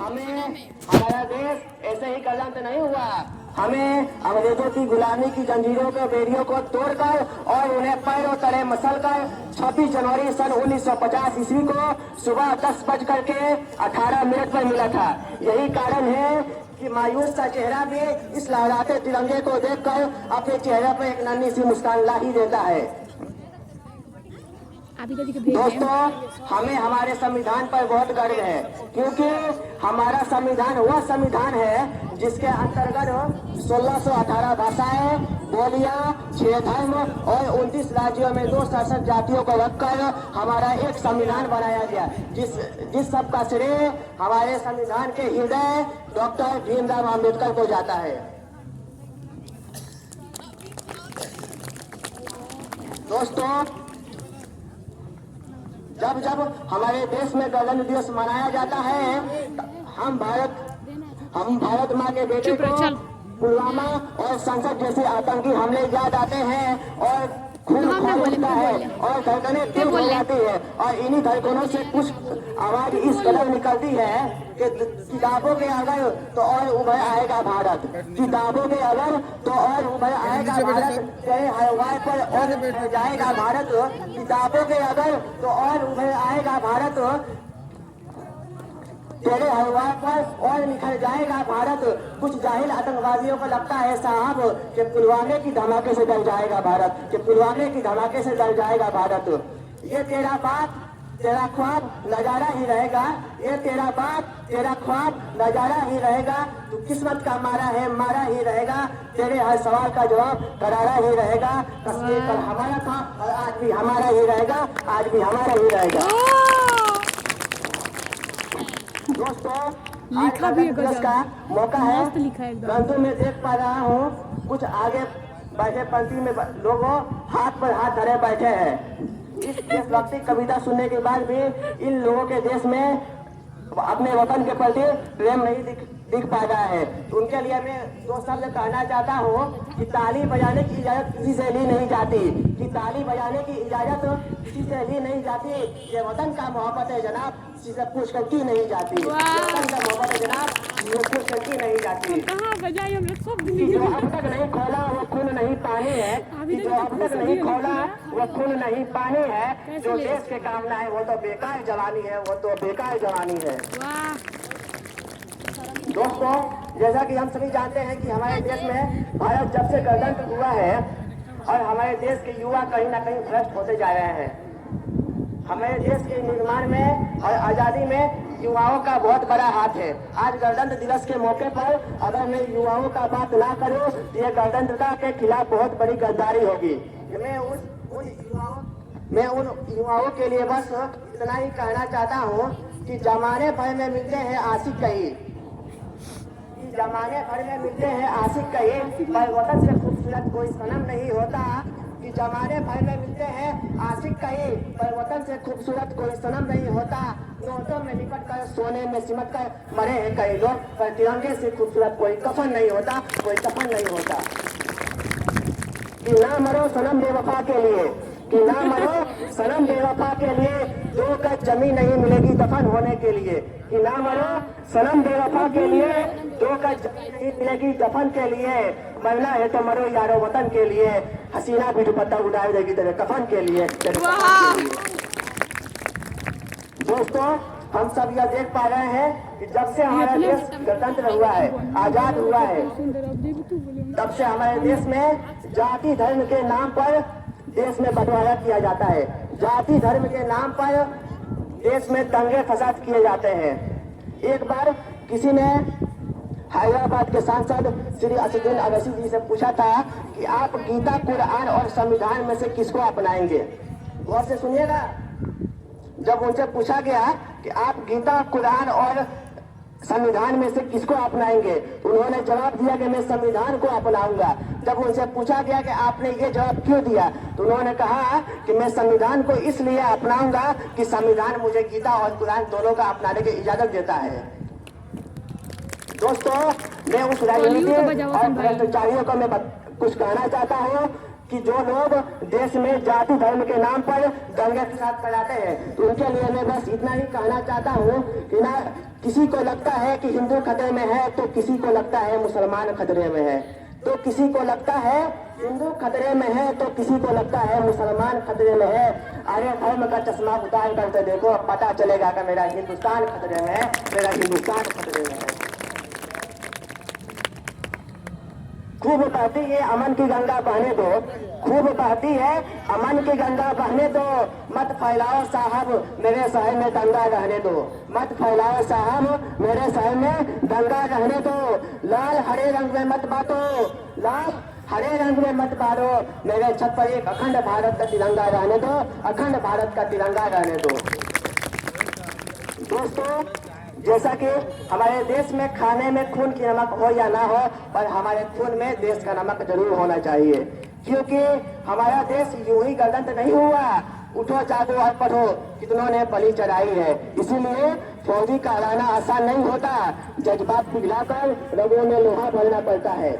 हमें हमारा देश ऐसे ही गलत नहीं हुआ। हमें अंग्रेजों की गुलामी की जंजीरों के बेड़ियों को तोड़कर और उन्हें पैरों तले मसलकर 26 जनवरी सन 1950 ईस्वी को सुबह 10:18 पर मिला था। यही कारण है कि मायूस सा चेहरा भी इस लहराते तिरंगे को देखकर अपने चेहरे पर एक नन्ही सी मुस्कान ला ही देता है। दोस्तों, हमें हमारे संविधान पर बहुत गर्व है, क्योंकि हमारा संविधान वह संविधान है जिसके अंतर्गत 1618 भाषाएं, बोलियां, 6 धर्म और 29 राज्यों में 2 शासक जातियों को रखकर हमारा एक संविधान बनाया गया, जिस सब का श्रेय हमारे संविधान के हृदय डॉक्टर भीमराव अम्बेडकर को जाता है। दोस्तों, जब जब हमारे देश में गणतंत्र दिवस मनाया जाता है, हम भारत माँ के बेटे को पुलवामा और संसद जैसे आतंकी हमले याद आते हैं और खून खौल उठता है और धड़कनें तेज हो जाती है। और इन्हीं धड़कनों से कुछ आवाज इस कदर निकलती है कि किताबों के अगर तो और उभर आएगा भारत, किताबों के अगर तो और उभर आएगा भारत, तेरे हवाए पर और जाएगा भारत, किताबों के अगर तो और उभर आएगा भारत, तेरे हवाए पर और निखर जाएगा भारत। कुछ जाहिल आतंकवादियों को लगता है साहब कि पुलवामे की धमाके से डर जाएगा भारत, कि पुलवामे की धमाके से डर जाएगा भारत। ये तेरा बात तेरा ख्वाब नजारा ही रहेगा, ये तेरा बात तेरा ख्वाब नजारा ही रहेगा। तू किस्मत का मारा ही रहेगा, तेरे हर सवाल का जवाब करारा ही रहेगा। कश्मीर कल हमारा था और आज भी हमारा ही रहेगा, आज भी हमारा ही रहेगा। दोस्तों, आज गणतंत्र दिवस का मौका है। परंतु मैं देख पा रहा हूँ कुछ आगे बैठे पंक्ति में लोगों हाथ पर हाथ धरे बैठे हैं। इस देशभक्ति कविता सुनने के बाद भी इन लोगों के देश में अपने वतन के प्रति प्रेम नहीं दिख पा रहा है। तो उनके लिए मैं 2 शब्द कहना चाहता हूँ कि ताली बजाने की इजाजत किसी से ली नहीं जाती, कि ताली बजाने की इजाजत किसी से ली नहीं जाती। ये वतन का मोहब्बत है जनाब, किसी से पूछ कर की नहीं जाती। वतन का मोहब्बत है जनाब, किसी से पूछ कर की नहीं जाती। जो अब तक नहीं खोला वो खून नहीं पानी है, जो अब तक नहीं खोला वो खून नहीं पानी है। जो देश के काम ना है वो तो बेकार जवानी है, वो तो बेकार जवानी है। दोस्तों, जैसा कि हम सभी जानते हैं कि हमारे देश में भारत जब से गणतंत्र हुआ है और हमारे देश के युवा कहीं ना कहीं भ्रष्ट होते जा रहे हैं। हमारे देश के निर्माण में और आजादी में युवाओं का बहुत बड़ा हाथ है। आज गणतंत्र दिवस के मौके पर अगर मैं युवाओं का बात ना करूं तो यह गणतंत्रता के खिलाफ बहुत बड़ी गद्दारी होगी। मैं उन युवाओं के लिए बस इतना ही कहना चाहता हूं कि जमाने भर में मिलते हैं आशिक कहीं, जमाने भर में मिलते हैं आशिक कहीं, पर वतन से खूबसूरत कोई सनम नहीं होता। कि जमाने भर में मिलते हैं आशिक कहीं, पर वतन से खूबसूरत कोई सनम नहीं होता। नोटों में लिपट कर सोने में सिमट कर मरे हैं कई लोग, पर तिरंगे से खूबसूरत कोई कफन नहीं होता, कोई कफन नहीं होता। कि ना मरो सनम बेवफा के लिए, कि ना मरो सनम बेवफा के लिए, 2 गज जमीन नहीं मिलेगी दफन होने के लिए। कि ना मरो सनम बेवफा के लिए, 2 गज जमीन नहीं मिलेगी दफन के लिए। मरना है तो मरो यारो वतन के लिए, हसीना भी दुपट्टा उड़ा देगी तेरे कफन के लिए, तेरे कफन के लिए। दोस्तों, हम सब यह देख पा रहे हैं कि जब से हमारा देश गणतंत्र हुआ है, आजाद हुआ है, तब से हमारे देश में जाति धर्म के नाम पर देश में बंटवारा किया जाता है। जाति धर्म के नाम पर देश में दंगे फसाद किए जाते हैं। एक बार किसी ने हैदराबाद के सांसद श्री असदुद्दीन अवैसी जी से पूछा था कि आप गीता, कुरान और संविधान में से किसको अपनाएंगे। गौर से सुनिएगा। जब उनसे पूछा गया कि आप गीता, कुरान और संविधान में से किसको अपनाएंगे, तो उन्होंने जवाब दिया कि मैं संविधान को अपनाऊंगा। जब उनसे पूछा गया कि आपने ये जवाब क्यों दिया, तो उन्होंने कहा कि मैं संविधान को इसलिए अपनाऊंगा कि संविधान मुझे गीता और कुरान दोनों का अपनाने की इजाजत देता है। दोस्तों, मैं उस राजनीति और भ्रष्टाचारियों को मैं कुछ कहना चाहता हूँ कि जो लोग देश में जाति धर्म के नाम पर दंगे फसाद कराते हैं, तो उनके लिए मैं बस इतना ही कहना चाहता हूँ किसी को लगता है कि हिंदू खतरे में है तो किसी को लगता है मुसलमान खतरे में है, तो किसी को लगता है हिंदू खतरे में है तो किसी को लगता है मुसलमान खतरे में है। अरे धर्म का चश्मा उतार करके देखो, पता चलेगा कि मेरा हिंदुस्तान खतरे में है, मेरा हिंदुस्तान खतरे में है। खूब बहती है अमन की गंगा बहने दो, खूब बहती है अमन की गंगा बहने दो, मत फैलाओ साहब मेरे शहर में दंगा रहने दो, मत फैलाओ साहब मेरे शहर में दंगा रहने दो। लाल हरे रंग में मत बांटो, लाल हरे रंग में मत बांटो, मेरे छत पर एक अखंड भारत का तिरंगा रहने दो, अखंड भारत का तिरंगा रहने दो। दोस्तों, जैसा कि हमारे देश में खाने में खून की नमक हो या ना हो, पर हमारे खून में देश का नमक जरूर होना चाहिए, क्योंकि हमारा देश यूं ही गलत नहीं हुआ। उठो जागो और पढ़ो, कितनों ने बलि चढ़ाई है। इसीलिए फौजी का कहलाना आसान नहीं होता, जज्बात पिघलाकर रगों में लोहा भरना पड़ता है।